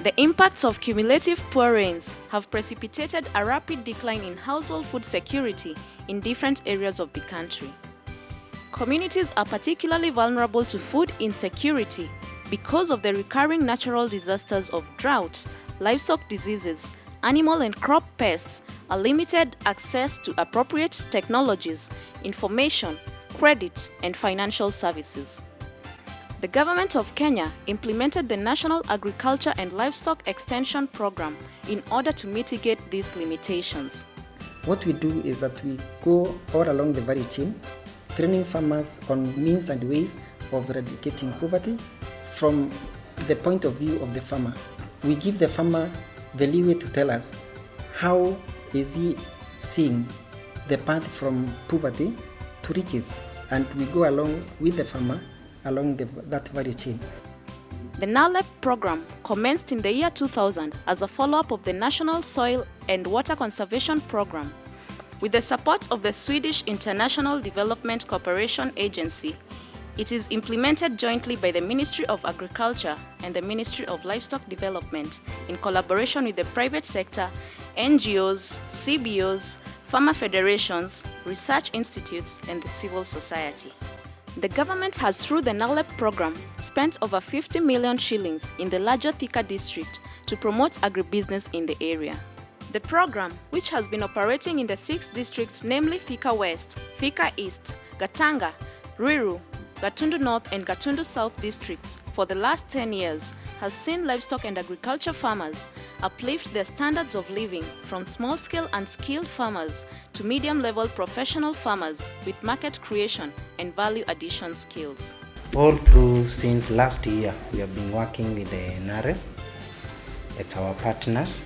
The impacts of cumulative poor rains have precipitated a rapid decline in household food security in different areas of the country. Communities are particularly vulnerable to food insecurity because of the recurring natural disasters of drought, livestock diseases, animal and crop pests, a limited access to appropriate technologies, information, credit, and financial services. The government of Kenya implemented the National Agriculture and Livestock Extension Program in order to mitigate these limitations. What we do is that we go all along the value chain, training farmers on means and ways of eradicating poverty from the point of view of the farmer. We give the farmer the leeway to tell us how is he seeing the path from poverty to riches, and we go along with the farmer along that value chain. The Nalep program commenced in the year 2000 as a follow-up of the National Soil and Water Conservation Program. With the support of the Swedish International Development Cooperation Agency, it is implemented jointly by the Ministry of Agriculture and the Ministry of Livestock Development in collaboration with the private sector, NGOs, CBOs, farmer federations, research institutes, and the civil society. The government has, through the Nalep program, spent over 50 million shillings in the larger Thika district to promote agribusiness in the area. The program, which has been operating in the 6 districts, namely Thika West, Thika East, Gatanga, Ruiru, Gatundu North and Gatundu South districts for the last 10 years, has seen livestock and agriculture farmers uplift their standards of living from small-scale and skilled farmers to medium-level professional farmers with market creation and value addition skills. All through since last year, we have been working with the NAREP. It's our partners.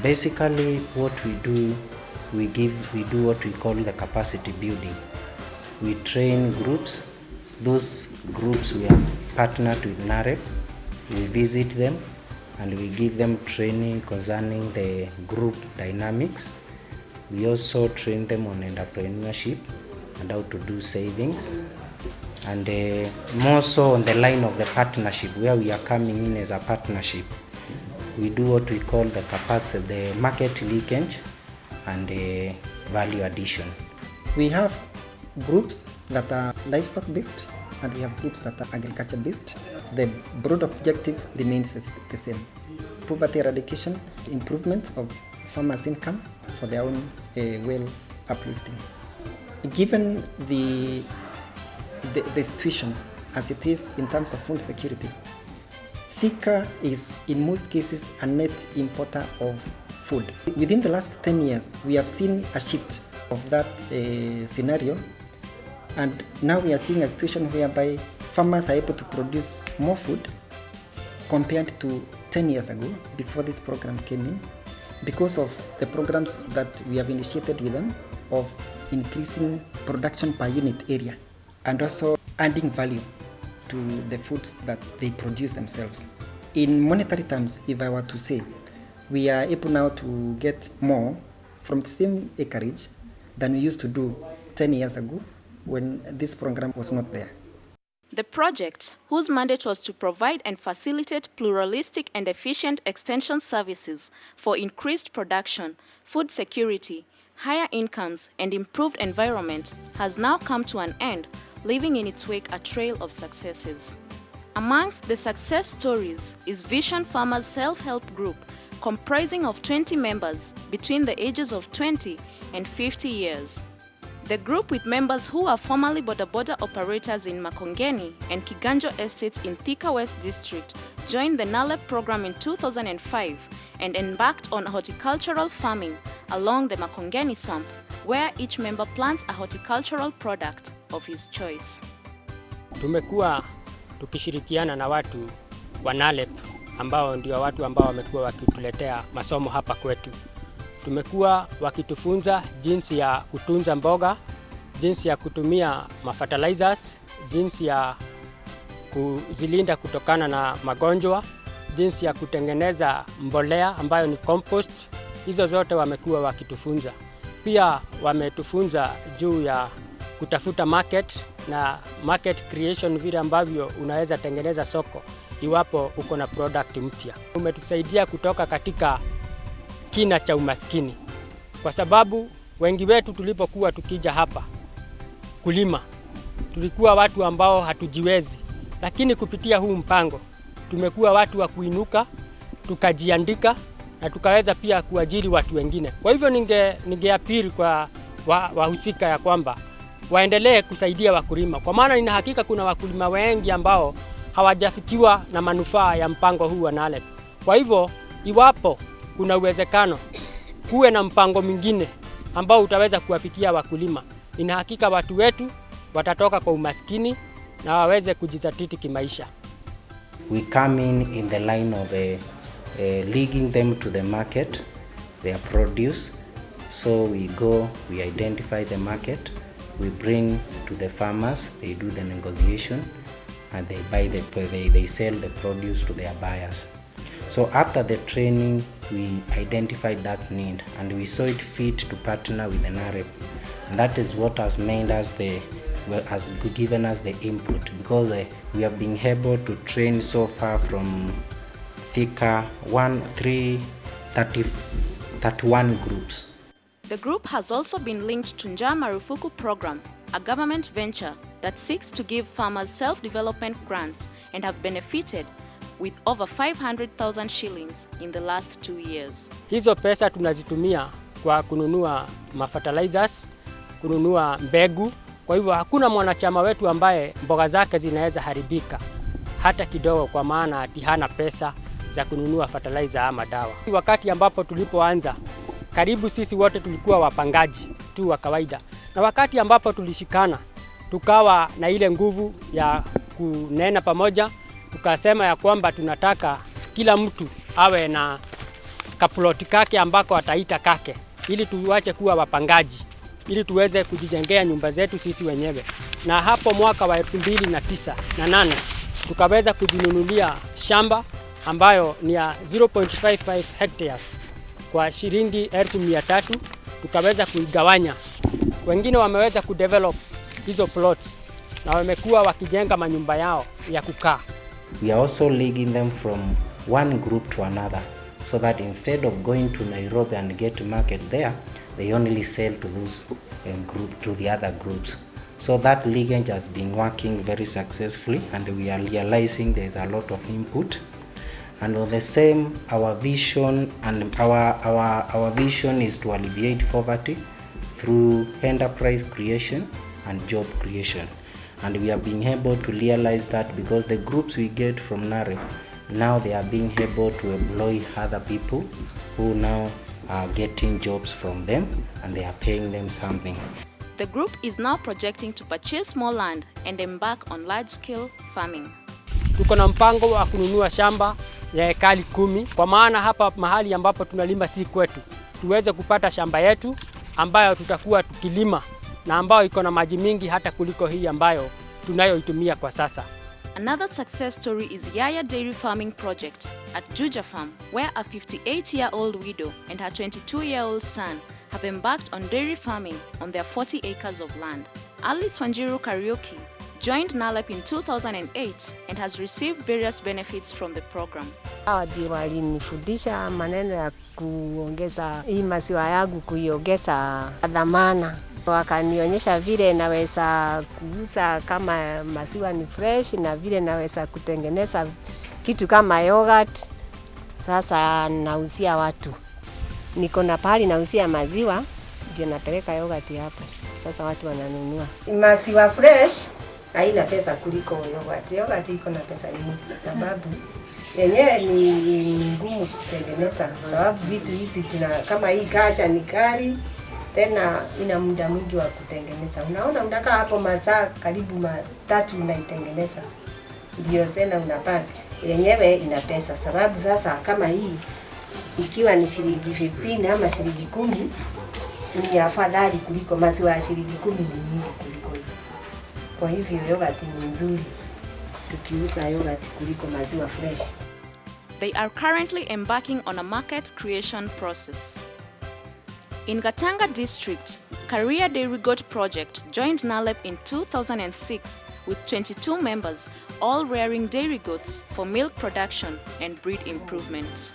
Basically, what we do, we do what we call the capacity building. We train groups. Those groups we have partnered with NAREP. We visit them and we give them training concerning the group dynamics. We also train them on entrepreneurship and how to do savings. And more so on the line of the partnership, where we are coming in as a partnership. We do what we call the capacity, the market linkage and value addition. We have groups that are livestock based and we have groups that are agriculture based. The broad objective remains the same: poverty eradication, improvement of farmers' income for their own well uplifting. Given the situation as it is in terms of food security, Thika is in most cases a net importer of food. Within the last 10 years, we have seen a shift of that scenario, and now we are seeing a situation whereby farmers are able to produce more food compared to 10 years ago, before this program came in, because of the programs that we have initiated with them of increasing production per unit area and also adding value to the foods that they produce themselves. In monetary terms, if I were to say, we are able now to get more from the same acreage than we used to do 10 years ago when this program was not there. The project, whose mandate was to provide and facilitate pluralistic and efficient extension services for increased production, food security, higher incomes, and improved environment, has now come to an end, leaving in its wake a trail of successes. Amongst the success stories is Vision Farmers Self-Help Group, comprising of 20 members between the ages of 20 and 50 years. The group, with members who are formerly boda operators in Makongeni and Kiganjo estates in Thika West District, joined the Nalep program in 2005 and embarked on horticultural farming along the Makongeni swamp, where each member plants a horticultural product of his choice. Tumekuwa tukishirikiana na watu wa Nalep ambao ndio watu ambao wamekuwa wakituletea masomo hapa kwetu. Tumekuwa wakitufunza jinsi ya kutunza mboga, jinsi ya kutumia fertilizers, jinsi ya kuzilinda kutokana na magonjwa, jinsi ya kutengeneza mbolea ambayo ni compost. Hizo zote wamekuwa wakitufunza. Pia wametufunza juu ya kutafuta market na market creation, vile ambavyo unaweza tengeneza soko iwapo uko na product mpya. Umetusaidia kutoka katika kina cha umaskini, kwa sababu wengi wetu tulipokuwa tukija hapa kulima tulikuwa watu ambao hatujiwezi, lakini kupitia huu mpango tumekuwa watu wa kuinuka, tukajiandika na tukaweza pia kuajiri watu wengine. Kwa hivyo ningeapili kwa wahusika ya kwamba waendelee kusaidia wakulima, kwa maana nina hakika kuna wakulima wengi ambao hawajafikiwa na manufaa ya mpango huu wa Nalep. Kwa hivyo iwapo kuna uwezekano kuwe na mpango mwingine ambao utaweza kuwafikia wakulima, nina hakika watu wetu watatoka kwa umaskini na waweze kujizatiti kimaisha. We come in the line of leading them to the market, their produce. So we go, we identify the market, we bring to the farmers, they do the negotiation, and they buy they sell the produce to their buyers. So after the training, we identified that need and we saw it fit to partner with the Nalep. And that is what has made us has given us the input, because we have been able to train so far from Thika 31 groups. The group has also been linked to Njaa Marufuku program, a government venture that seeks to give farmers self-development grants, and have benefited with over 500,000 shillings in the last 2 years. Hizo pesa tunazitumia kwa kununua fertilizers, kununua mbegu. Kwa hivyo hakuna mwanachama wetu ambaye mboga zake zinaweza haribika hata kidogo, kwa maana ati hana pesa za kununua fertilizer ama dawa. Wakati ambapo tulipoanza, karibu sisi wote tulikuwa wapangaji tu wa kawaida, na wakati ambapo tulishikana tukawa na ile nguvu ya kunena pamoja, tukasema ya kwamba tunataka kila mtu awe na kaploti kake ambako ataita kake, ili tuache kuwa wapangaji, ili tuweze kujijengea nyumba zetu sisi wenyewe. Na hapo mwaka wa 2009 na 8 tukaweza kujinunulia shamba ambayo ni ya 0.55 hectares kwa shilingi 1,300, tukaweza kuigawanya. Wengine wameweza kudevelop hizo plots na wamekuwa wakijenga manyumba yao ya kukaa. We are also linking them from one group to another, so that instead of going to Nairobi and get market there, they only sell to those to the other groups. So that linkage has been working very successfully, and we are realizing there is a lot of input. And on the same, our vision is to alleviate poverty through enterprise creation and job creation. And we are being able to realize that because the groups we get from Nalep, now they are being able to employ other people who now are getting jobs from them, and they are paying them something. The group is now projecting to purchase more land and embark on large-scale farming. Tuko na mpango wa kununua shamba ya ekari 10, kwa maana hapa mahali ambapo tunalima si kwetu. Tuweze kupata shamba yetu ambayo tutakuwa tukilima na ambayo iko na maji mingi hata kuliko hii ambayo tunayoitumia kwa sasa. Another success story is Yaya Dairy Farming Project at Juja Farm, where a 58-year-old widow and her 22-year-old son have embarked on dairy farming on their 40 acres of land. Alice Wanjiru Karaoke joined Nalep in 2008 and has received various benefits from the program. Hawa ndio walinifundisha maneno ya kuongeza hii maziwa yangu, kuiongeza dhamana. Wakanionyesha vile naweza kuuza kama maziwa ni fresh, na vile naweza kutengeneza kitu kama yogurt. Sasa nauzia watu. Niko na pahali nauzia maziwa, ndio napeleka yogurt hapo. Sasa watu wananunua. Maziwa fresh haina pesa kuliko yogurt. Yogurt iko na pesa nyingi sababu yenyewe ni ngumu kutengeneza, sababu vitu hizi kama hii gacha ni kali, tena ina muda mwingi wa kutengeneza. Unaona unataka hapo masaa karibu 3 unaitengeneza. Ndio tena unapata yenyewe ina pesa, sababu sasa kama hii ikiwa ni shilingi 15 ama shilingi 10 ni afadhali kuliko maziwa ya shilingi 10 ni nyingi kuliko hiyo. Kwa hivyo yogurt ni nzuri tukiuza yogurt kuliko maziwa fresh. They are currently embarking on a market creation process. In Gatanga district, Career Dairy Goat Project joined Nalep in 2006 with 22 members, all rearing dairy goats for milk production and breed improvement.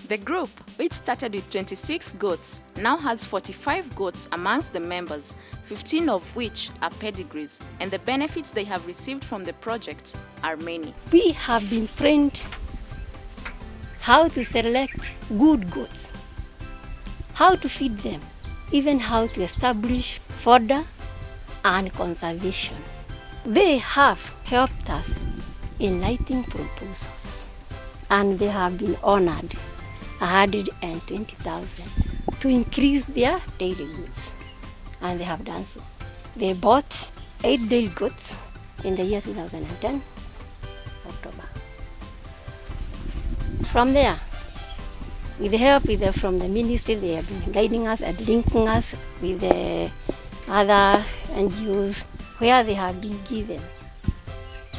The group, which started with 26 goats, now has 45 goats amongst the members, 15 of which are pedigrees, and the benefits they have received from the project are many. We have been trained how to select good goats, how to feed them, even how to establish fodder and conservation. They have helped us in writing proposals, and they have been honored 120,000 to increase their dairy goods, and they have done so. They bought 8 dairy goats in the year 2010, October. From there, with the help from the ministry, they have been guiding us and linking us with the other NGOs where they have been given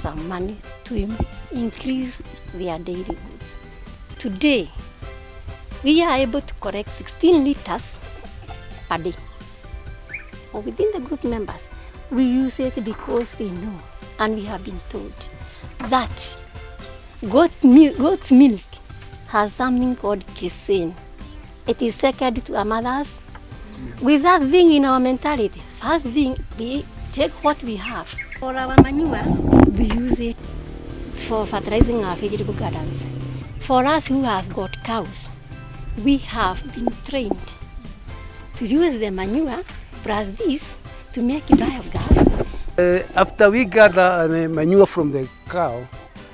some money to increase their dairy goods. Today, we are able to collect 16 liters per day. Within the group members, we use it because we know and we have been told that goat's milk has something called casein. It is sacred to our mothers. With that thing in our mentality, first thing, we take what we have. For our manure, we use it for fertilizing our vegetable gardens. For us who have got cows, we have been trained to use the manure plus this to make biogas. After we gather manure from the cow,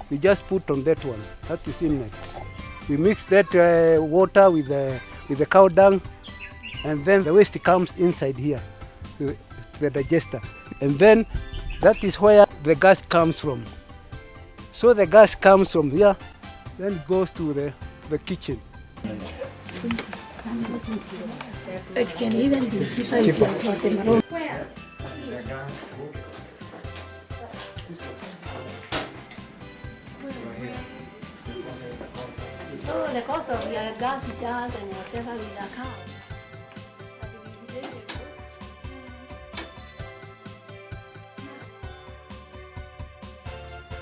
we just put on that one. That is inlet. We mix that water with the cow dung, and then the waste comes inside here to the digester. And then that is where the gas comes from. So the gas comes from here, then it goes to the kitchen. It can even be cheaper if you are them alone. So the cost of your gas jars and whatever with the cow.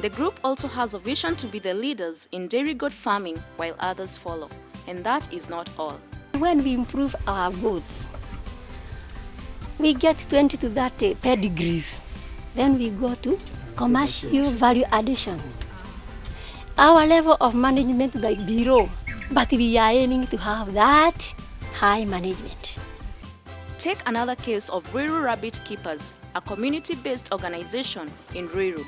The group also has a vision to be the leaders in dairy goat farming while others follow. And that is not all. When we improve our goats, we get 20 to 30 pedigrees. Then we go to commercial value addition. Our level of management might be low, but we are aiming to have that high management. Take another case of Ruiru Rabbit Keepers, a community-based organization in Ruiru.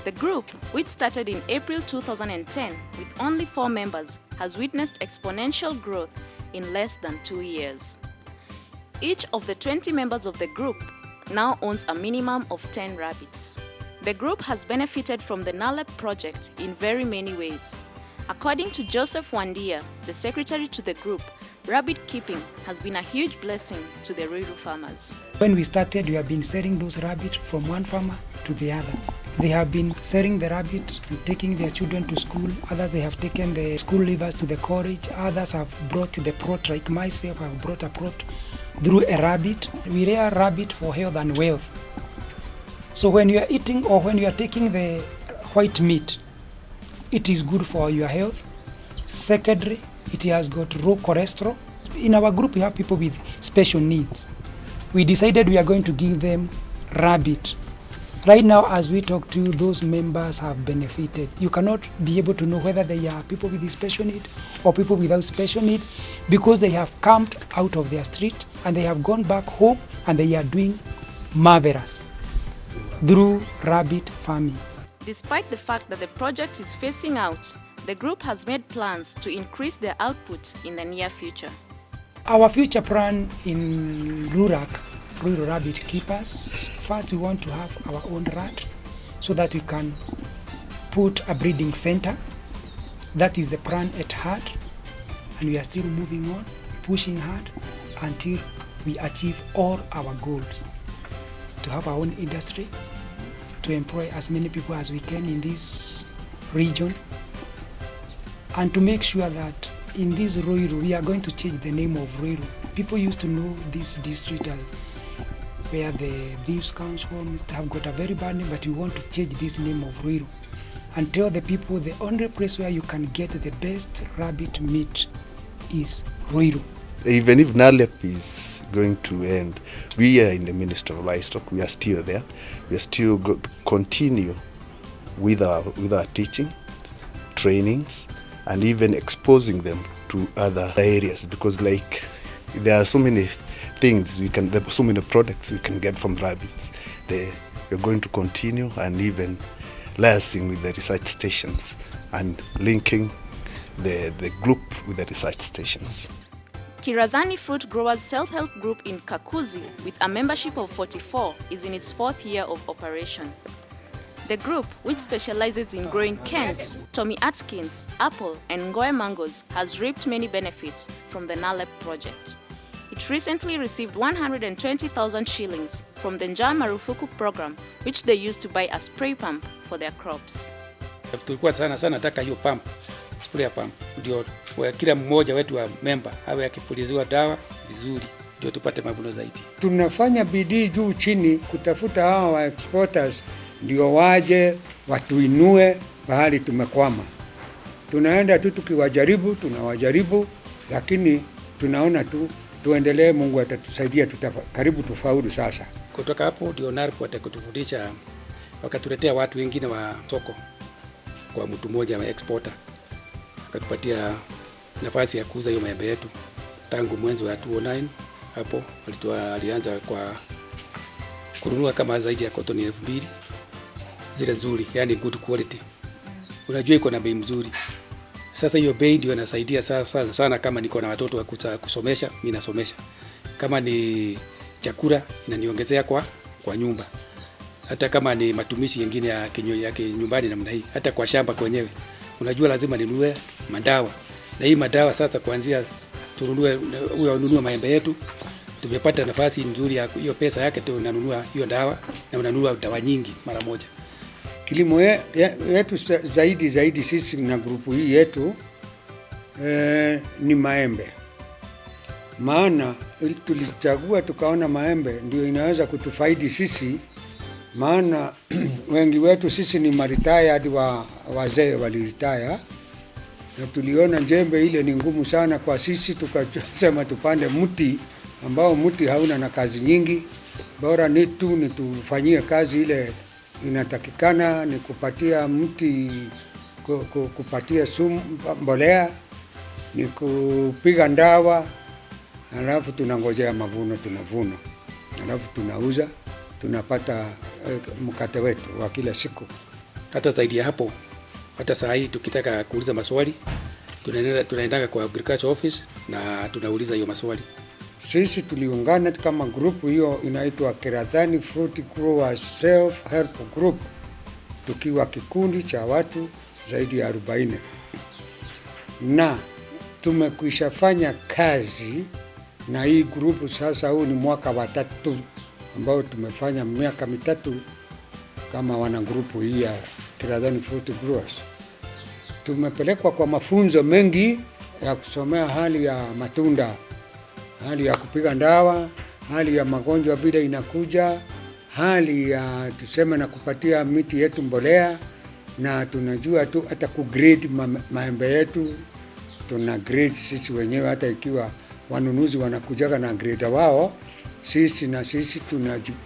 The group, which started in April 2010 with only 4 members, has witnessed exponential growth in less than 2 years. Each of the 20 members of the group now owns a minimum of 10 rabbits. The group has benefited from the Nalep project in very many ways. According to Joseph Wandia, the secretary to the group, rabbit keeping has been a huge blessing to the Ruiru farmers. When we started, we have been selling those rabbits from one farmer to the other. They have been selling the rabbits and taking their children to school. Others, they have taken the school leavers to the college. Others have brought the prot, like myself, I have brought a prot through a rabbit. We rear rabbit for health and wealth. So when you are eating or when you are taking the white meat, it is good for your health. Secondly, it has got low cholesterol. In our group, we have people with special needs. We decided we are going to give them rabbit. Right now, as we talk to, those members have benefited. You cannot be able to know whether they are people with special need or people without special need because they have come out of their street and they have gone back home and they are doing marvelous through rabbit farming. Despite the fact that the project is phasing out, the group has made plans to increase their output in the near future. Our future plan in Ruiru Rabbit Keepers, first we want to have our own rat so that we can put a breeding center. That is the plan at heart, and we are still moving on, pushing hard until we achieve all our goals. To have our own industry, to employ as many people as we can in this region, and to make sure that in this Ruiru, we are going to change the name of Ruiru People used to know this district as where the beef comes from. It have got a very bad name, but we want to change this name of Ruiru and tell the people the only place where you can get the best rabbit meat is Ruiru. Even if Nalep is going to end, we are in the Ministry of Livestock. We are still there. We are still going to continue with our teaching, trainings, and even exposing them to other areas, because like there are so many things there are so many products we can get from rabbits. We're going to continue and even liaising with the research stations and linking the group with the research stations. Kiradhani Fruit Growers Self-Help Group in Kakuzi, with a membership of 44, is in its 4th year of operation. The group, which specializes in growing Kent, Tommy Atkins, apple, and Ngoe mangoes, has reaped many benefits from the Nalep project. It recently received 120,000 shillings from the Njaa Marufuku program, which they used to buy a spray pump for their crops. Tulikuwa sana nataka hiyo pump, spray pump, ndio kila mmoja wetu wa member awe akifuliziwa dawa vizuri, ndio tupate mavuno zaidi. Tunafanya bidii juu chini kutafuta hawa wa exporters ndio waje watuinue pahali tumekwama. Tunaenda tu tukiwajaribu, tunawajaribu, lakini tunaona tu tuendelee, Mungu atatusaidia, karibu tufaulu sasa. Kutoka hapo ndio Nalep watakutufundisha, wakatuletea watu wengine wa soko kwa mtu mmoja wa exporter. Akatupatia nafasi ya kuuza hiyo maembe yetu tangu mwezi wa 2009. Hapo alianza kwa kununua kama zaidi ya kotoni 2000 zile nzuri, yani good quality. Unajua iko na bei mzuri. Sasa hiyo bei ndio inasaidia sana kama niko na watoto wa kusomesha, mimi nasomesha. Kama ni chakula inaniongezea kwa nyumba. Hata kama ni matumishi mengine ya nyumbani namna hii, hata kwa shamba kwenyewe. Unajua lazima ninunue madawa. Na hii madawa sasa kuanzia ununue maembe yetu, tumepata nafasi nzuri ya hiyo pesa yake tunanunua hiyo dawa, na unanunua dawa nyingi mara moja. Kilimo yetu zaidi sisi na grupu hii yetu ni maembe. Maana tulichagua tukaona maembe ndio inaweza kutufaidi sisi, maana wengi wetu sisi ni retired wazee waliretire, na tuliona njembe ile ni ngumu sana kwa sisi, tukasema tupande mti ambao mti hauna na kazi nyingi, bora ni tufanyie kazi ile inatakikana, ni kupatia mti, kupatia mbolea, ni kupiga ndawa, alafu tunangojea mavuno, tunavuna, alafu tunauza, tunapata mkate wetu wa kila siku. Hata zaidi ya hapo, hata saa hii tukitaka kuuliza maswali, tunaenda kwa agriculture office na tunauliza hiyo maswali. Sisi tuliungana kama grupu, hiyo inaitwa Kiradhani Fruit Growers Self-Help Group, tukiwa kikundi cha watu zaidi ya 40. Na tumekwisha fanya kazi na hii grupu sasa. Huu ni mwaka wa 3 ambao tumefanya miaka 3 kama wana grupu hii ya Kiradhani Fruit Growers. Tumepelekwa kwa mafunzo mengi ya kusomea hali ya matunda, hali ya kupiga ndawa, hali ya magonjwa vile inakuja, hali ya tuseme na kupatia miti yetu mbolea, na tunajua tu hata kugrade maembe yetu. Tuna grade sisi wenyewe, hata ikiwa wanunuzi wanakujaga na grade wao, sisi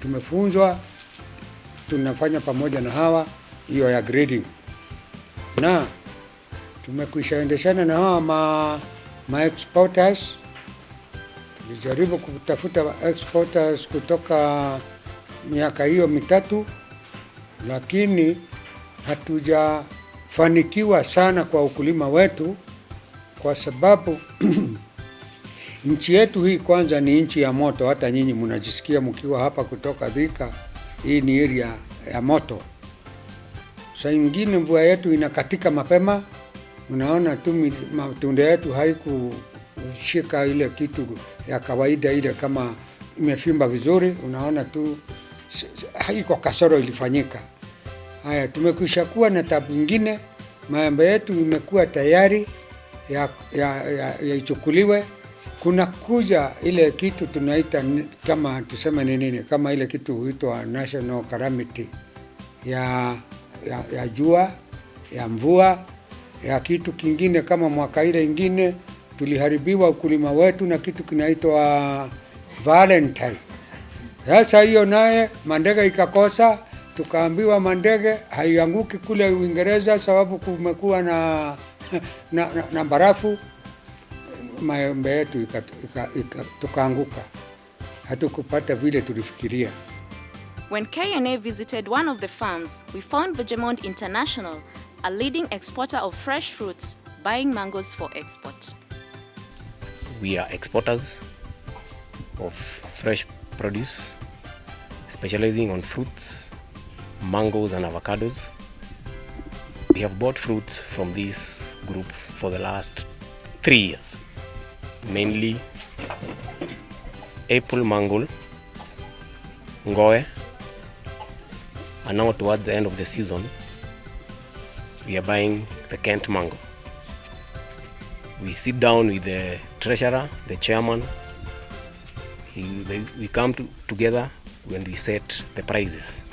tumefunzwa, tunafanya pamoja na hawa hiyo ya grading. Na tumekwisha endeshana na hawa ma exporters. Tulijaribu kutafuta exporters kutoka miaka hiyo 3, lakini hatujafanikiwa sana kwa ukulima wetu, kwa sababu nchi yetu hii kwanza ni nchi ya moto. Hata nyinyi mnajisikia mkiwa hapa kutoka Thika, hii ni area ya moto. Saa nyingine mvua yetu inakatika mapema, unaona tu matunda yetu haikushika ile kitu ya kawaida ile kama imefimba vizuri, unaona tu haiko kasoro ilifanyika. Haya, tumekwisha kuwa na tabu nyingine, maembe yetu imekuwa tayari ya ichukuliwe kuna kuja ile kitu tunaita kama tuseme nini, kama ile kitu huitwa national calamity ya jua, ya mvua, ya kitu kingine. Kama mwaka ile ingine tuliharibiwa ukulima wetu na kitu kinaitwa Valentine. Sasa hiyo naye mandege ikakosa, tukaambiwa mandege haianguki kule Uingereza sababu kumekuwa na barafu. Maembe yetu tukaanguka, hatukupata vile tulifikiria. When KNA visited one of the farms, we found Vegemont International, a leading exporter of fresh fruits, buying mangoes for export. We are exporters of fresh produce, specializing on fruits, mangoes and avocados. We have bought fruits from this group for the last 3 years, mainly April mango, ngoe, and now towards the end of the season, we are buying the Kent mango. We sit down with the treasurer, the chairman. We come together when we set the prices.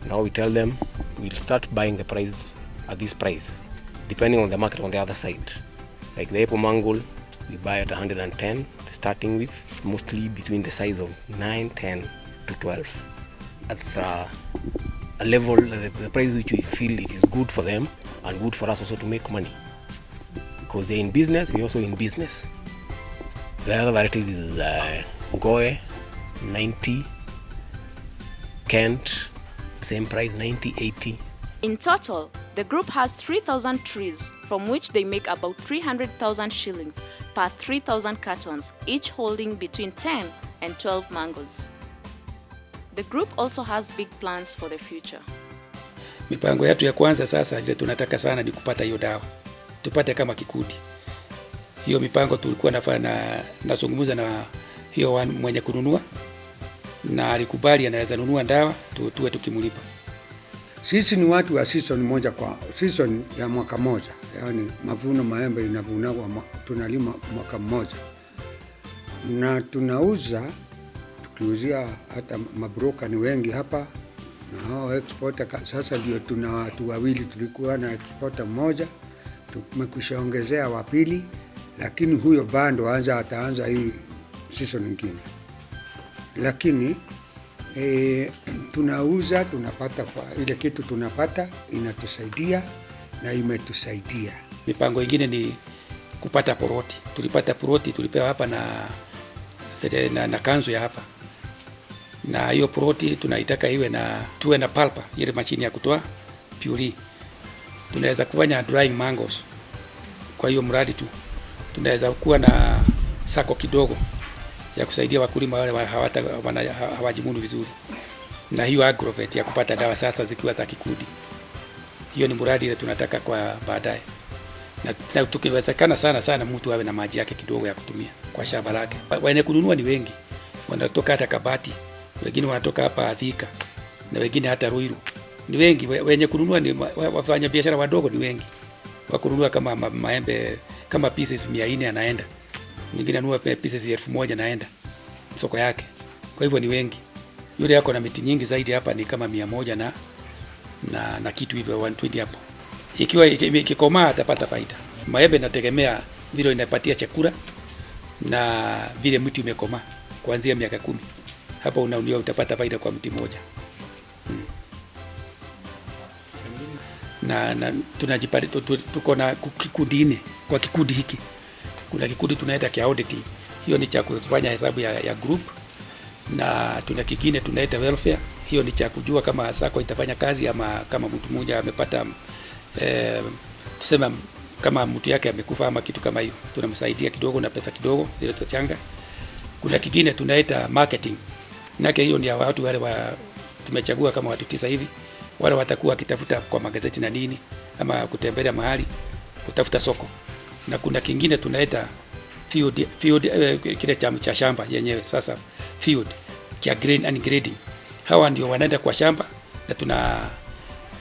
Now we tell them we'll start buying the price at this price, depending on the market on the other side. Like the apple mango, we buy at 110, starting with mostly between the size of 9, 10 to 12. That's a level, the price which we feel it is good for them and good for us also to make money. Because they're in business, we're also in business. The other varieties is Goe, 90, Kent, same price, 90, 80. In total, the group has 3,000 trees, from which they make about 300,000 shillings per 3,000 cartons, each holding between 10 and 12 mangoes. The group also has big plans for the future. Mipango yetu ya kwanza sasa ile tunataka sana ni kupata hiyo dawa. Tupate kama kikundi. Hiyo mipango tulikuwa nazungumza na hiyo mwenye kununua na alikubali anaweza nunua dawa tuwe tukimlipa. Sisi ni watu wa season moja, kwa season ya mwaka moja. Yaani mavuno maembe inavunwa tunalima mwaka mmoja. Na tunauza, tukiuzia hata mabroka ni wengi hapa na hao exporter. Sasa ndio tuna watu wawili, tulikuwa na exporter mmoja, tumekwishaongezea wa pili, lakini huyo bando ataanza hii season nyingine. Lakini tunauza, tunapata ile kitu tunapata inatusaidia na imetusaidia. Mipango ingine ni kupata poroti. Tulipata poroti, tulipewa hapa na kanzo ya hapa. Na hiyo poroti tunaitaka tuwe na pulpa, ile mashini ya kutoa puree. Tunaweza kufanya drying mangoes. Kwa hiyo mradi tu tunaweza kuwa na sako kidogo ya kusaidia wakulima wale hawajimudu vizuri. Na hiyo agrovet ya kupata dawa sasa zikiwa za kikundi. Hiyo ni mradi ile tunataka kwa baadaye. Na tukiwezekana sana mtu awe na maji yake kidogo ya kutumia kwa shamba lake. Wenye kununua ni wengi. Wanatoka hata Kabati, wengine wanatoka hapa Thika, na wengine hata Ruiru. Ni wengi wenye kununua, ni wafanya biashara wadogo ni wengi. Wakununua kama maembe kama pieces 400 anaenda. Mwingine anunua pieces 1000 naenda soko yake. Kwa hivyo ni wengi. Yule yako na miti nyingi zaidi hapa ni kama 100 na kitu hivyo 120 hapo. Ikiwa ikikomaa atapata faida. Maembe nategemea vile inapatia chakula na vile mti umekomaa kuanzia miaka 10. Hapo unaunio utapata faida kwa mti mmoja. Na tunajipata tuko na kikundi nne. Kwa kikundi hiki kuna kikundi tunaita kia auditing. Hiyo ni cha kufanya hesabu ya group, na tuna kingine tunaita welfare. Hiyo ni cha kujua kama sako itafanya kazi ama kama mtu mmoja amepata tuseme kama mtu yake amekufa ama kitu kama hiyo, tunamsaidia kidogo na pesa kidogo ile tutachanga. Kuna kingine tunaita marketing. Nake hiyo ni ya watu wale tumechagua kama watu 9 hivi. Wale watakuwa kitafuta kwa magazeti na nini ama kutembelea mahali kutafuta soko. Na kuna kingine tunaita field kile cha shamba yenyewe sasa field kia grain and grading. Hawa ndio wanaenda kwa shamba, na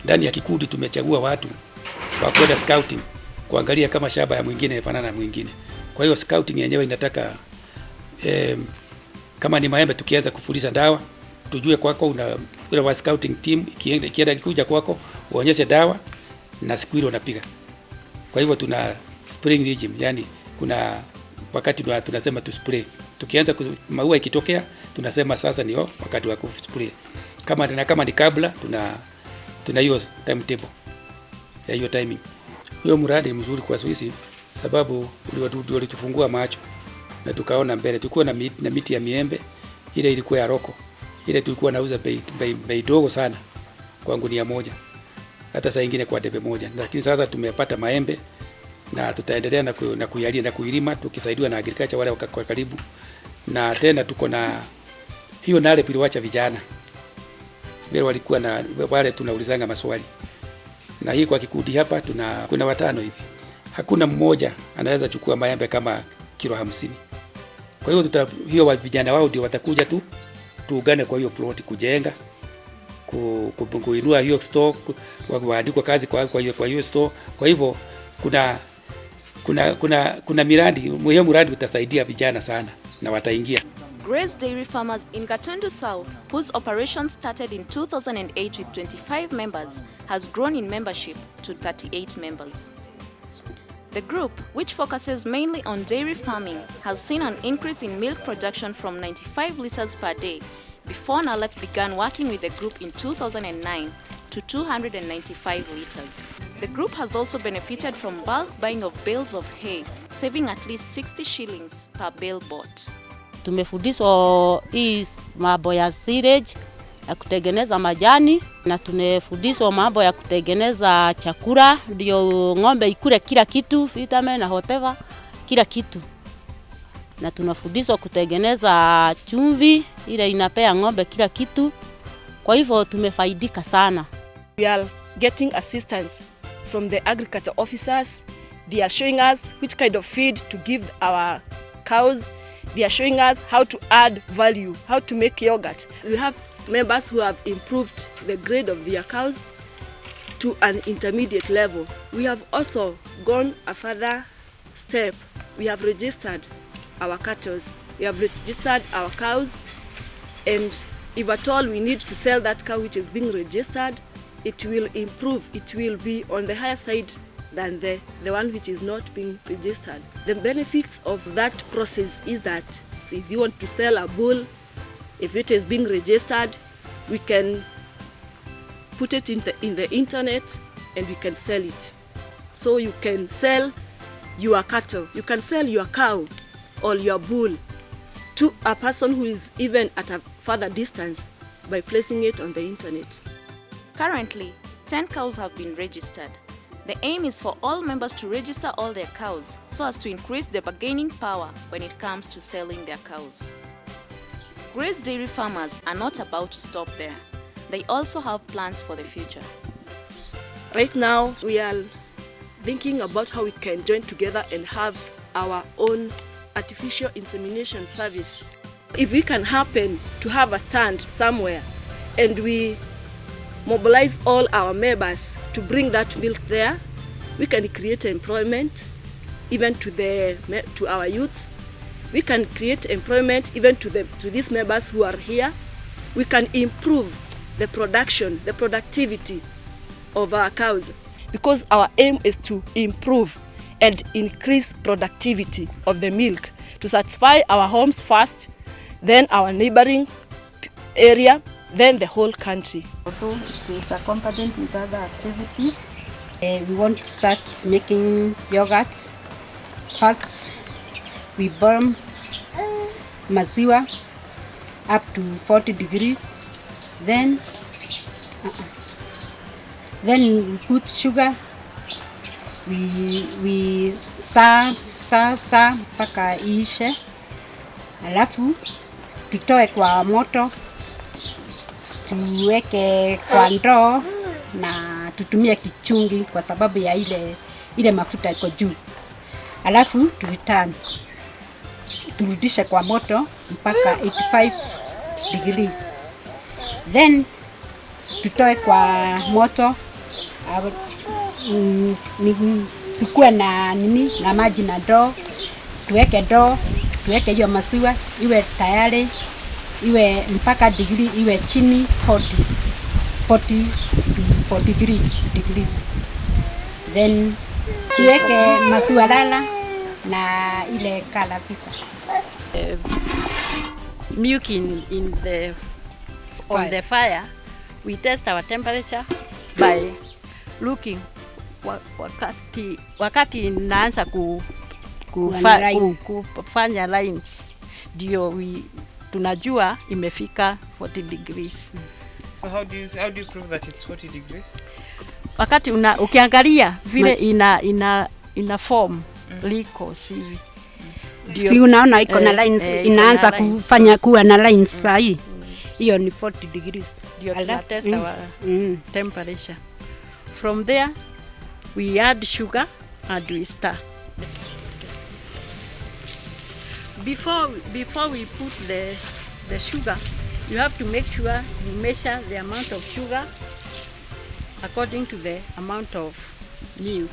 ndani ya kikundi tumechagua watu wa kwenda scouting kuangalia kama shamba ya mwingine inafanana na mwingine. Kwa hiyo scouting yenyewe inataka kama ni maembe tukianza kufuliza dawa, tujue kwako una wa scouting team ikienda kuja kwako uonyeshe dawa na siku ile unapiga. Kwa hivyo tuna spring regime, yani kuna wakati tunasema tu spray. Tukianza maua ikitokea tunasema sasa ni wakati wa kuspray. Kama ni kabla tuna hiyo timetable ya hiyo timing. Huyo mradi mzuri kwa sisi sababu ulitufungua macho na tukaona mbele. Tulikuwa na miti ya miembe ile ilikuwa ya roko. Ile tulikuwa nauza bei dogo sana kwa gunia moja. Hata saa nyingine kwa debe moja. Lakini sasa tumepata maembe na tutaendelea na kuyalia na kuilima tukisaidiwa na agriculture wale kwa karibu. Na tena tuko na hiyo Nalep iliwacha vijana. Mbele walikuwa na wale tunaulizanga maswali. Na hii kwa kikundi hapa kuna 5 hivi. Hakuna mmoja anaweza chukua maembe kama kilo 50. Kwa hiyo hiyo vijana wao ndio watakuja tuungane kwa hiyo plot kujenga kuinua hiyo store waandikwa kazi kwa hiyo store. Kwa hivyo kuna miradi utasaidia vijana sana na wataingia. Grace Dairy Farmers in Gatundu South, whose operation started in 2008 with 25 members, has grown in membership to 38 members. The group, which focuses mainly on dairy farming, has seen an increase in milk production from 95 liters per day before Nalep began working with the group in 2009 to 295 liters. The group has also benefited from bulk buying of bales of hay, saving at least 60 shillings per bale bought. Tumefundishwa hii mambo ya silage ya kutengeneza majani na tunefundishwa mambo ya kutengeneza chakula ndio ng'ombe ikule kila kitu, vitamin na whatever, kila kitu. Na tunafundishwa kutengeneza chumvi ile inapea ng'ombe kila kitu. Kwa hivyo tumefaidika sana. We are getting assistance from the agriculture officers. They are showing us which kind of feed to give our cows. They are showing us how to add value, how to make yogurt. We have members who have improved the grade of their cows to an intermediate level. We have also gone a further step. We have registered our cattle. We have registered our cows, and if at all we need to sell that cow which is being registered, it will improve. It will be on the higher side than the one which is not being registered. The benefits of that process is that if you want to sell a bull, if it is being registered, we can put it in the internet and we can sell it. So you can sell your cattle, you can sell your cow or your bull to a person who is even at a further distance by placing it on the internet. Currently, 10 cows have been registered. The aim is for all members to register all their cows so as to increase their bargaining power when it comes to selling their cows. Grace Dairy Farmers are not about to stop there. They also have plans for the future. Right now, we are thinking about how we can join together and have our own artificial insemination service. If we can happen to have a stand somewhere and we mobilize all our members to bring that milk there, we can create employment even to our youths. We can create employment even to these members who are here. We can improve the production, the productivity of our cows, because our aim is to improve and increase productivity of the milk to satisfy our homes first, then our neighboring area, then the whole country. Although it is accompanied with other activities, we want to start making yogurts. First, we burn maziwa up to 40 degrees. Then we put sugar. We stir mpaka iishe. Alafu tutoe kwa moto, tuweke kwa ndoo na tutumie kichungi kwa sababu ya ile mafuta iko juu. Alafu turudishe kwa moto mpaka 85 degree. Then tutoe kwa moto, tukue na maji na ndoo, tuweke ndoo, tuweke hiyo maziwa iwe tayari, iwe mpaka degree iwe chini 40 to 43 degrees. Then tuweke maziwa lala na ile Nalep Thika. Milk on the fire, we test our temperature by looking wakati inaanza kufanya lines, ndio tunajua imefika 40 degrees. So how do you prove that it's 40 degrees? Wakati ukiangalia vile ina form liquors hivi. Si unaona iko na lines, inaanza kufanya kuwa na lines sahi. Hiyo ni 40 degrees. Ndio tuna test our temperature. From there we add sugar and we stir. Before we put the sugar, you have to make sure you measure the amount of sugar according to the amount of milk.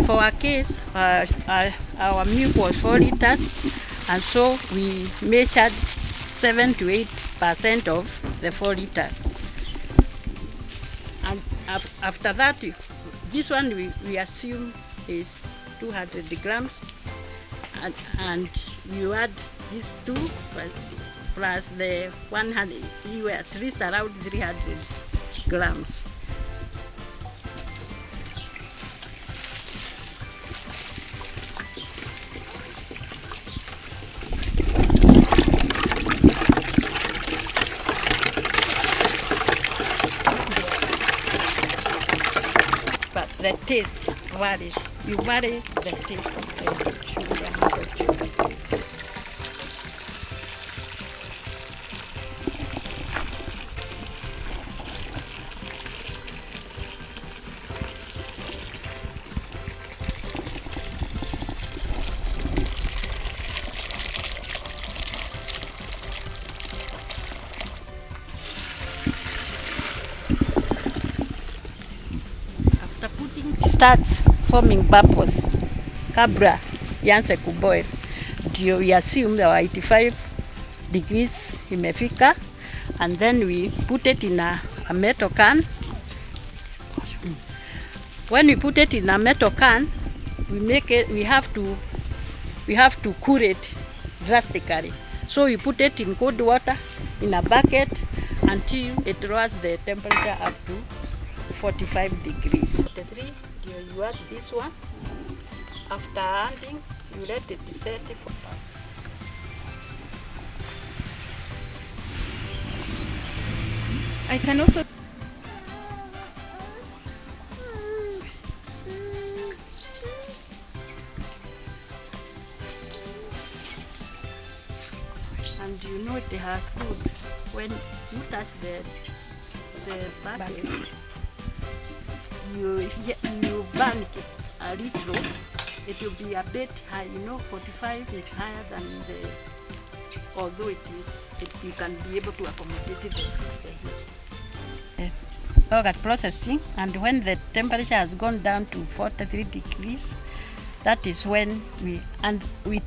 For our case, our milk was 4 liters, and so we measured 7 to 8% of the 4 liters. And after that, this one we assume is 200 grams, and you add these 2 plus the 100, you were at least around 300 grams. But the taste varies. You vary the taste of the sugar, the amount of sugar. Starts forming bubbles kabla ianze kuboil, ndio we assume our 85 degrees imefika, and then we put it in a metal can. When we put it in a metal can, we have to cool it drastically. So we put it in cold water in a bucket until it rose the temperature up to 45 degrees. You add this one. After adding, you let it set for I can also and you know it has good when you touch the bucket. You burn it a little, it will be a bit high. You know, 45 is higher than although you can be able to accommodate the heat. Yogurt processing, and when the temperature has gone down to 43 degrees, that is when we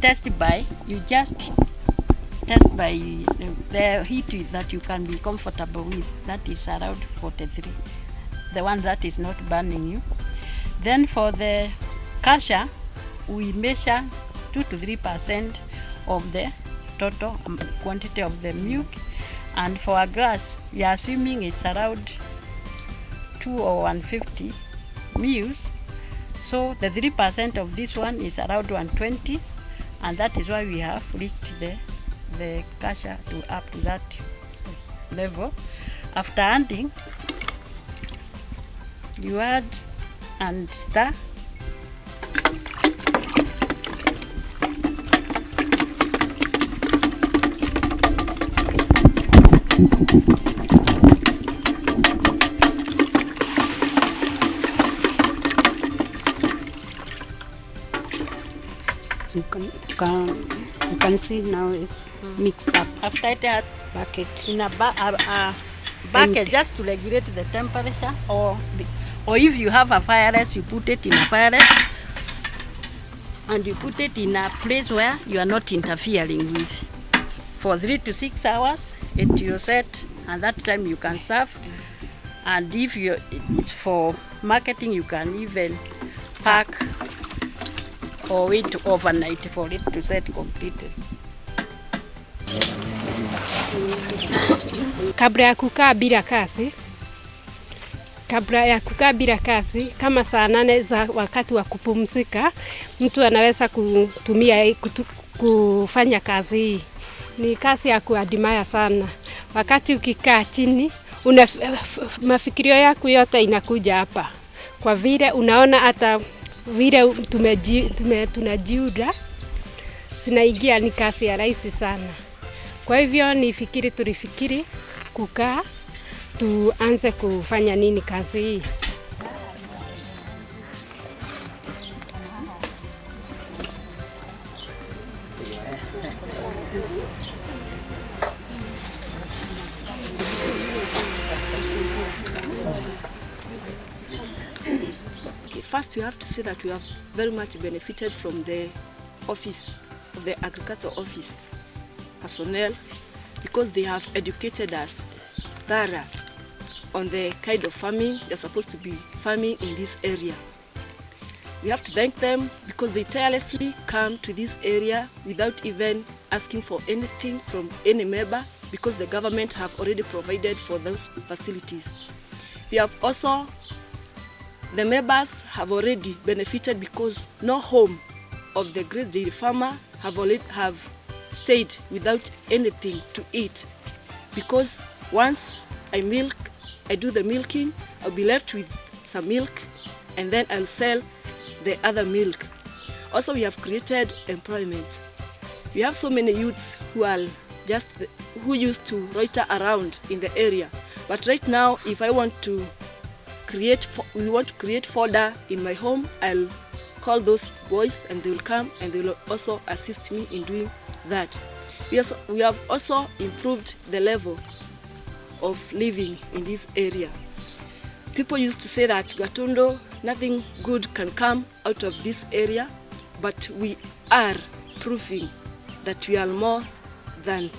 test by, you just test by the heat that you can be comfortable with, that is around 43. The one that is not burning you. Then for the kasha, we measure 2 to 3% of the total quantity of the milk, and for a glass, we are assuming it's around 2 or 150 mils. So the 3% of this one is around 120, and that is why we have reached the kasha up to that level. After adding, you add and stir. So you can see now it's mixed up. After that, bucket in a bucket just to regulate the temperature, or if you have a fire, you put it in a fire, and you put it in a place where you are not interfering with. For 3 to 6 hours, it will set, and that time you can serve. And if it's for marketing, you can even pack or wait overnight for it to set completely. Kabla ya kukaa bila kazi, kama saa 8 za wakati wa kupumzika, mtu anaweza kutumia kufanya kazi hii. Ni kazi ya kuadimaya sana. Wakati ukikaa chini, mafikirio yako yote inakuja hapa. Kwa vile unaona hata vile tunajiuda, sinaingia ni kazi ya rahisi sana. Kwa hivyo tulifikiri kukaa, tuanze kufanya nini kazi hii. First, we have to say that we have very much benefited from the office of the agriculture office personnel, because they have educated us thorough on the kind of farming you're supposed to be farming in this area. We have to thank them because they tirelessly come to this area without even asking for anything from any member, because the government have already provided for those facilities. We have also, the members have already benefited because no home of the great dairy farmer have stayed without anything to eat, because once I do the milking, I'll be left with some milk, and then I'll sell the other milk. Also, we have created employment. We have so many youths who used to loiter around in the area, but right now, if we want to create fodder in my home, I'll call those boys and they will come and they will also assist me in doing that. We have also improved the level of living in this area. People used to say that Gatondo, nothing good can come out of this area, but we are proving that we are more than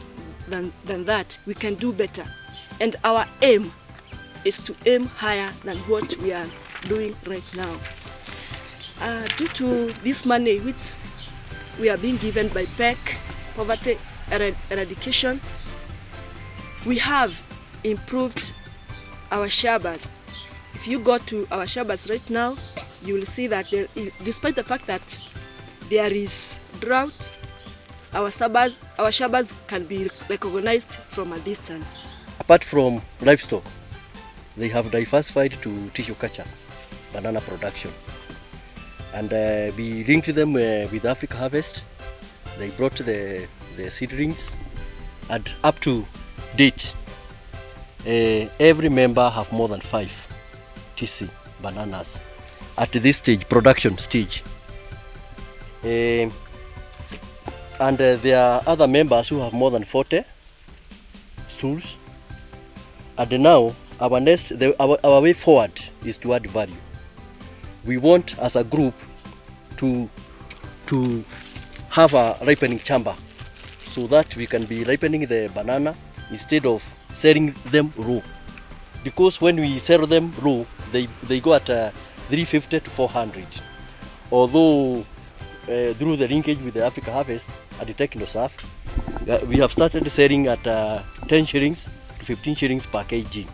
that. We can do better, and our aim is to aim higher than what we are doing right now. Due to this money which we are being given by PEC, Poverty Eradication, we have improved our shabas. If you go to our shabas right now, you will see that despite the fact that there is drought, our shabas can be recognized from a distance. Apart from livestock, they have diversified to tissue culture, banana production. And we linked them with Africa Harvest. They brought the seedlings, and up to date, every member have more than 5 TC bananas at this stage, production stage. And there are other members who have more than 40 stools. And now, our way forward is to add value. We want, as a group, to have a ripening chamber so that we can be ripening the banana instead of selling them raw. Because when we sell them raw, they go at 350 to 400. Although through the linkage with the Africa Harvest at the Technosurf, we have started selling at 10 shillings to 15 shillings per kg.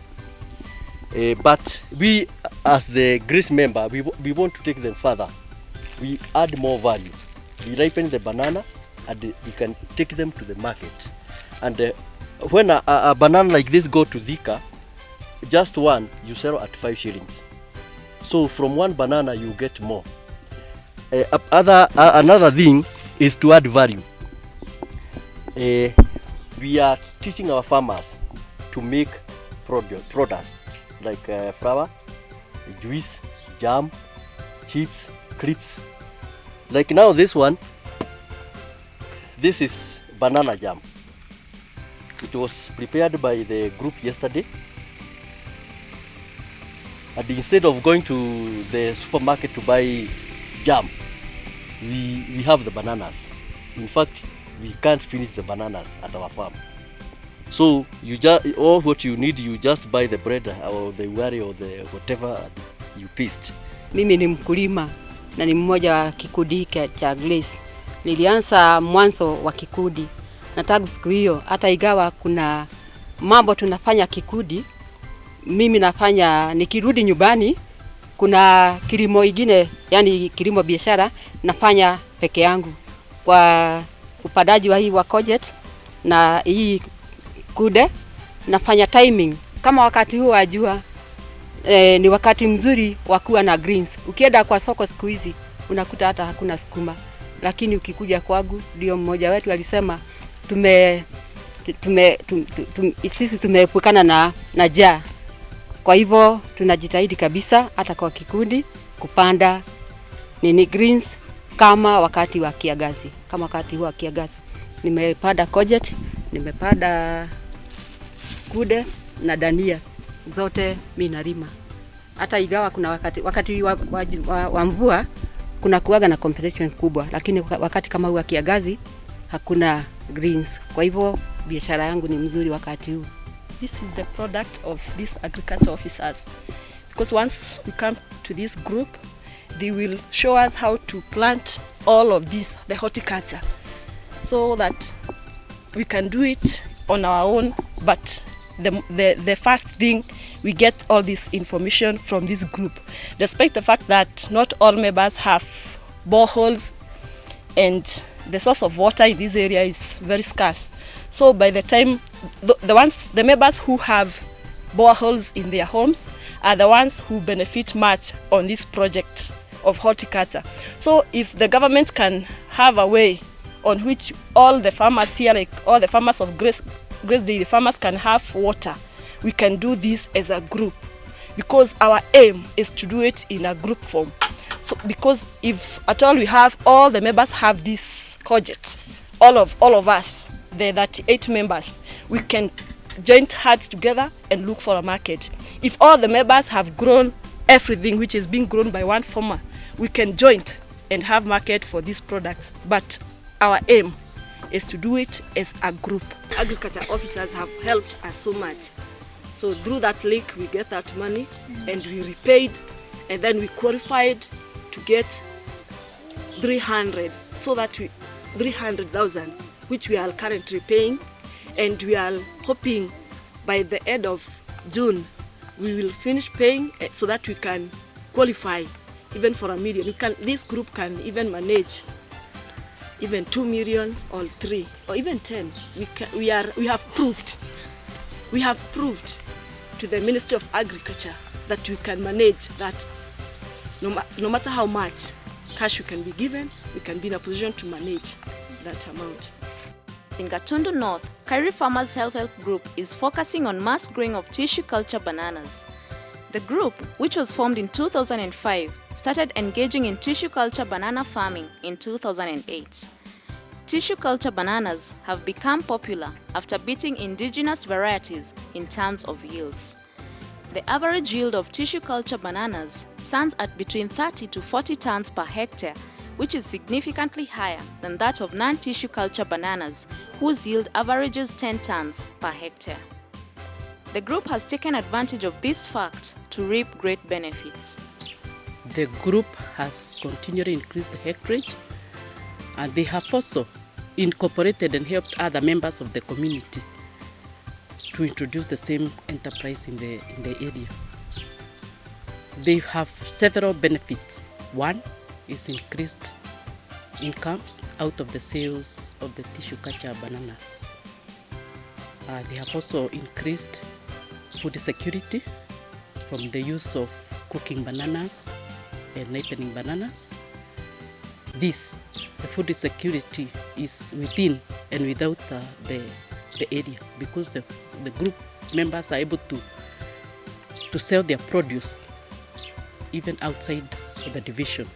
But we, as the GRIS member, we want to take them further. We add more value. We ripen the banana and we can take them to the market. And when a banana like this go to Thika, just one you sell at 5 shillings. So from one banana you get more. Another thing is to add value. We are teaching our farmers to make products like flour, juice, jam, chips, crisps. Like now this one, this is banana jam. It was prepared by the group yesterday. And instead of going to the supermarket to buy jam, we have the bananas. In fact, we can't finish the bananas at our farm. So you just, all what you need, you just buy the bread or the wari or the whatever you paste. Mimi ni mkulima na ni mmoja wa kikundi hiki cha Grace. Nilianza mwanzo wa kikundi na tangu siku hiyo, hata igawa kuna mambo tunafanya kikundi, mimi nafanya nikirudi nyumbani, kuna kilimo ingine, yani kilimo biashara nafanya peke yangu. Kwa upadaji wa hii wa courgette na hii kude nafanya timing. Kama wakati huu wa jua ni wakati mzuri wa kuwa na greens. Ukienda kwa soko siku hizi unakuta hata hakuna sukuma, lakini ukikuja kwangu, ndio mmoja wetu alisema sisi tumeepukana na njaa. Kwa hivyo tunajitahidi kabisa hata kwa kikundi kupanda greens kama wakati wa kiangazi. Kama wakati wa kiangazi nimepanda courgette, nimepanda kude na dania, zote mimi nalima. Hata igawa kuna wakati wa mvua kuna kuaga na competition kubwa, lakini wakati kama huu wa kiangazi hakuna greens. Kwa hivyo biashara yangu ni mzuri wakati huu. This is the product of these agriculture officers, because once we come to this group, they will show us how to plant all of this, the horticulture, so that we can do it on our own. But the first thing, we get all this information from this group, despite the fact that not all members have boreholes and the source of water in this area is very scarce. So by the time the members who have boreholes in their homes are the ones who benefit much on this project of horticulture. So if the government can have a way on which all the farmers here, like all the farmers of Grace Dairy farmers, can have water, we can do this as a group, because our aim is to do it in a group form. So because if at all we have all the members have this courgette, all of us, the 38 members, we can join hands together and look for a market. If all the members have grown everything which is being grown by one farmer, we can join and have market for these products. But our aim is to do it as a group. Agriculture officers have helped us so much. So through that link we get that money and we repaid, and then we qualified to get 300, so that 300,000, which we are currently paying, and we are hoping by the end of June we will finish paying, so that we can qualify even for 1 million. This group can even manage even 2 million or 3 or even 10. We have proved to the Ministry of Agriculture that we can manage that. No matter how much cash we can be given, we can be in a position to manage that amount. In Gatundu North, Kairi Farmers Self-Help Group is focusing on mass growing of tissue culture bananas. The group, which was formed in 2005, started engaging in tissue culture banana farming in 2008. Tissue culture bananas have become popular after beating indigenous varieties in terms of yields. The average yield of tissue culture bananas stands at between 30 to 40 tons per hectare, which is significantly higher than that of non-tissue culture bananas, whose yield averages 10 tons per hectare. The group has taken advantage of this fact to reap great benefits. The group has continually increased the hectarage, and they have also incorporated and helped other members of the community to introduce the same enterprise in the area. They have several benefits. One is increased incomes out of the sales of the tissue culture bananas. They have also increased food security from the use of cooking bananas and ripening bananas. The food security is within and without the area, because the group members are able to sell their produce even outside the division.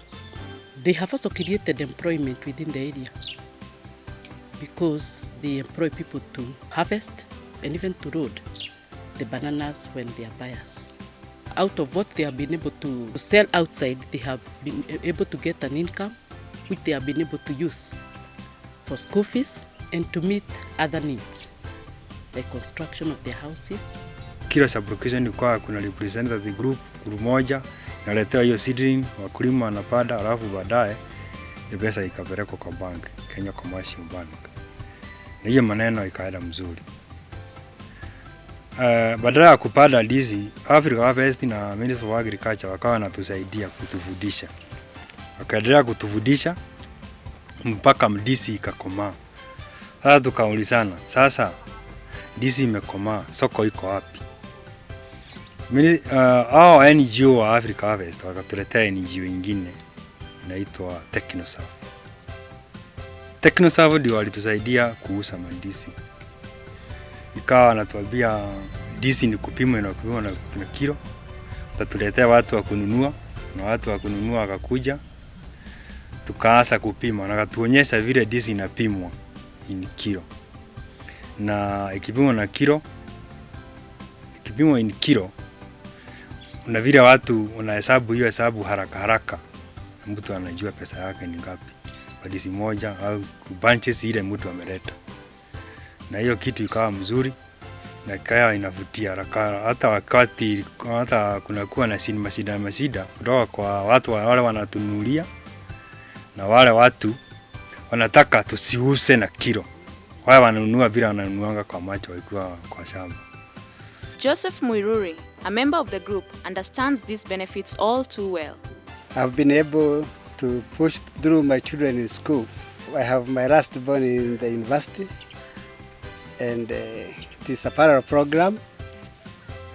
They have also created employment within the area, because they employ people to harvest and even to load the bananas when they are buyers. Out of what they have been able to sell outside, they have been able to get an income which they have been able to use for school fees and to meet other needs, the construction of their houses. Kila sublocation kwa kuna representative group moja naletewa hiyo seedling, wakulima wanapanda, alafu baadaye pesa ikapelekwa kwa bank, Kenya Commercial Bank. Na hiyo maneno ikaenda mzuri. Badala ya kupanda ndizi, Africa Harvest na Ministry of Agriculture wakawa wanatusaidia kutufundisha. Wakaendelea kutufundisha mpaka ndizi ikakomaa. Sasa tukaulizana, sasa ndizi imekomaa, soko iko wapi? Hao NGO wa Africa Harvest wakatuletea NGO ingine inaitwa TechnoServe. TechnoServe ndio walitusaidia kuuza mandizi. Ikawa anatuambia ndizi ni kupimwa na kilo. Tutatuletea watu wa kununua na watu wa kununua wakakuja. Tukaanza kupima na akatuonyesha vile ndizi inapimwa in kilo. Na ikipimwa na kilo, ikipimwa in kilo, na vile watu unahesabu hiyo hesabu haraka haraka, mtu anajua pesa yake ni ngapi kwa ndizi moja au bunches ile mtu ameleta. Na hiyo kitu ikawa mzuri na ikawa inavutia haraka, hata wakati kunakuwa na masida kutoka kwa watu wale wanatunulia na wale watu wanataka tusiuse na kilo. Wale wananunua vile wananunuanga kwa macho wakiwa kwa shamba. Joseph Muiruri, a member of the group, understands these benefits all too well. I've been able to push through my children in school. I have my last born in the university, and it is a parallel program.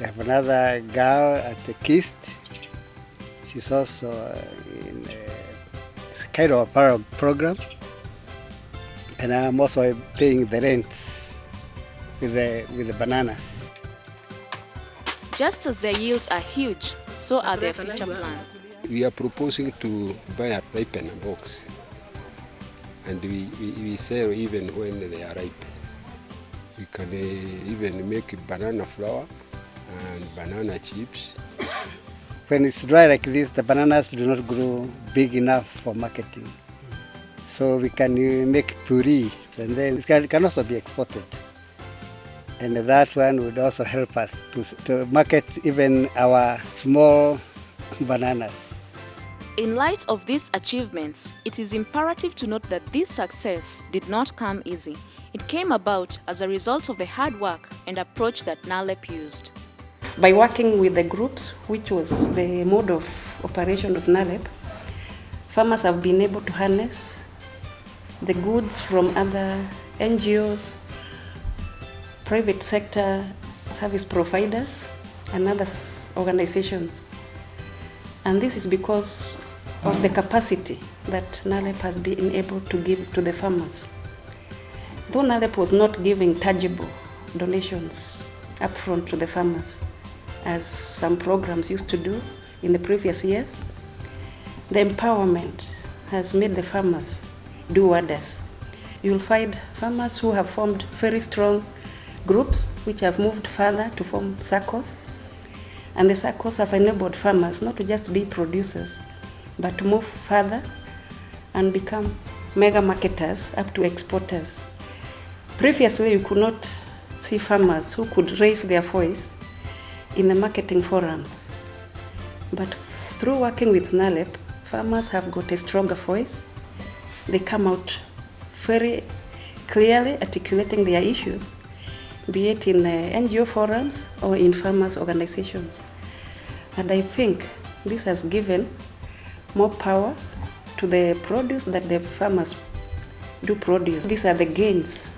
I have another girl at the KIST. She's also in it's kind of a parallel program. And I'm also paying the rents with the bananas. Just as their yields are huge, so are their future plans. We are proposing to buy a ripener box, and we sell even when they are ripe. We can even make banana flour and banana chips. When it's dry like this, the bananas do not grow big enough for marketing. So we can make puree, and then it can also be exported. And that one would also help us to market even our small bananas. In light of these achievements, it is imperative to note that this success did not come easy. It came about as a result of the hard work and approach that Nalep used. By working with the groups, which was the mode of operation of Nalep, farmers have been able to harness the goods from other NGOs, private sector service providers, and other organizations. And this is because of the capacity that Nalep has been able to give to the farmers. Though Nalep was not giving tangible donations upfront to the farmers, as some programs used to do in the previous years, the empowerment has made the farmers do wonders. You'll find farmers who have formed very strong groups which have moved further to form circles, and the circles have enabled farmers not to just be producers but to move further and become mega marketers up to exporters. Previously, you could not see farmers who could raise their voice in the marketing forums, but through working with Nalep, farmers have got a stronger voice. They come out very clearly articulating their issues, be it in NGO forums or in farmers' organizations. And I think this has given more power to the produce that the farmers do produce. These are the gains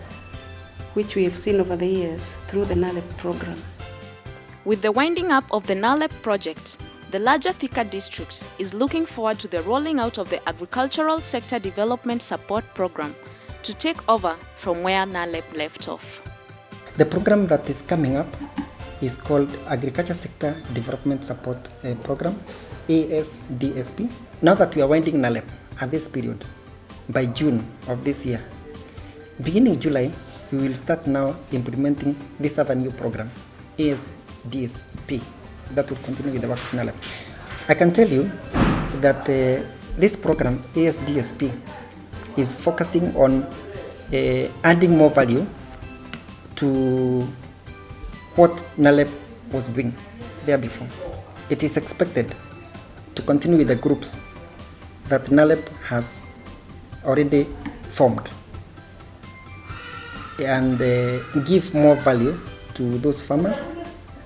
which we have seen over the years through the Nalep program. With the winding up of the Nalep project, the larger Thika district is looking forward to the rolling out of the Agricultural Sector Development Support Program to take over from where Nalep left off. The program that is coming up is called Agriculture Sector Development Support Program, ASDSP. Now that we are winding Nalep at this period, by June of this year, beginning July, we will start now implementing this other new program, ASDSP, that will continue with the work of Nalep. I can tell you that This program, ASDSP, is focusing on adding more value to what Nalep was doing there before. It is expected to continue with the groups that Nalep has already formed and give more value to those farmers,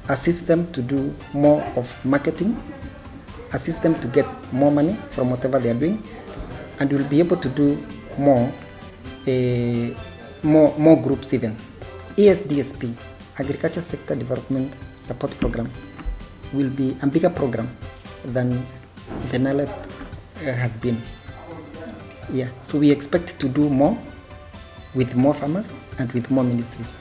assist them to do more of marketing, assist them to get more money from whatever they are doing, and we'll be able to do more groups even. ASDSP, Agriculture Sector Development Support Program, will be a bigger program than the Nalep has been. Yeah, so we expect to do more with more farmers and with more ministries.